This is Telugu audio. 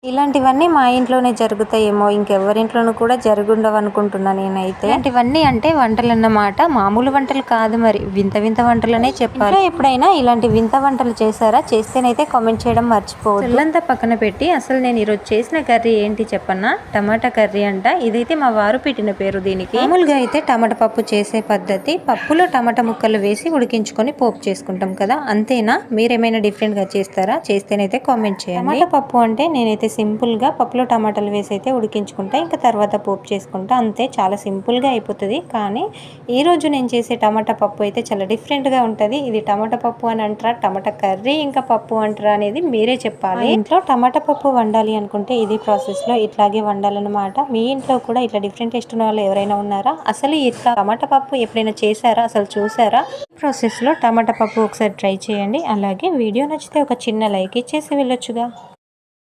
ఇలాంటివన్నీ మా ఇంట్లోనే జరుగుతాయేమో, ఇంకెవరింట్లోనూ కూడా జరుగుండవు అనుకుంటున్నా నేనైతే. ఇలాంటివన్నీ అంటే వంటలన్నమాట, మామూలు వంటలు కాదు, మరి వింత వింత వంటలనే చెప్పాలి. ఎప్పుడైనా ఇలాంటి వింత వంటలు చేశారా? చేస్తేనైతే కామెంట్ చేయడం మర్చిపోవద్దు. సొల్లంతా పక్కన పెట్టి అసలు నేను ఈరోజు చేసిన కర్రీ ఏంటి చెప్పన్నా? టమాటా కర్రీ అంట. ఇదైతే మా వారు పెట్టిన పేరు దీనికి. మామూలుగా అయితే టమాటా పప్పు చేసే పద్ధతి, పప్పులో టమాటా ముక్కలు వేసి ఉడికించుకొని పోపు చేసుకుంటాం కదా, అంతేనా? మీరేమైనా డిఫరెంట్ గా చేస్తారా? చేస్తేనైతే కామెంట్ చేయండి. టమాటా పప్పు అంటే నేనైతే సింపుల్గా పప్పులో టమాటాలు వేసి అయితే ఉడికించుకుంటా, ఇంకా తర్వాత పోపు చేసుకుంటా, అంతే. చాలా సింపుల్గా అయిపోతుంది. కానీ ఈరోజు నేను చేసే టమాటా పప్పు అయితే చాలా డిఫరెంట్గా ఉంటుంది. ఇది టమాటా పప్పు అని అంటారా, టమాటా కర్రీ ఇంకా పప్పు అంటారా అనేది మీరే చెప్పాలి. ఇంట్లో టమాటా పప్పు వండాలి అనుకుంటే ఇది ప్రాసెస్లో ఇట్లాగే వండాలన్నమాట. మీ ఇంట్లో కూడా ఇట్లా డిఫరెంట్ టేస్ట్ ఉన్న వాళ్ళు ఎవరైనా ఉన్నారా? అసలు ఇట్లా టమాటా పప్పు ఎప్పుడైనా చేశారా? అసలు చూసారా? ప్రాసెస్లో టమాటా పప్పు ఒకసారి ట్రై చేయండి. అలాగే వీడియో నచ్చితే ఒక చిన్న లైక్ ఇచ్చేసి వెళ్ళొచ్చుగా.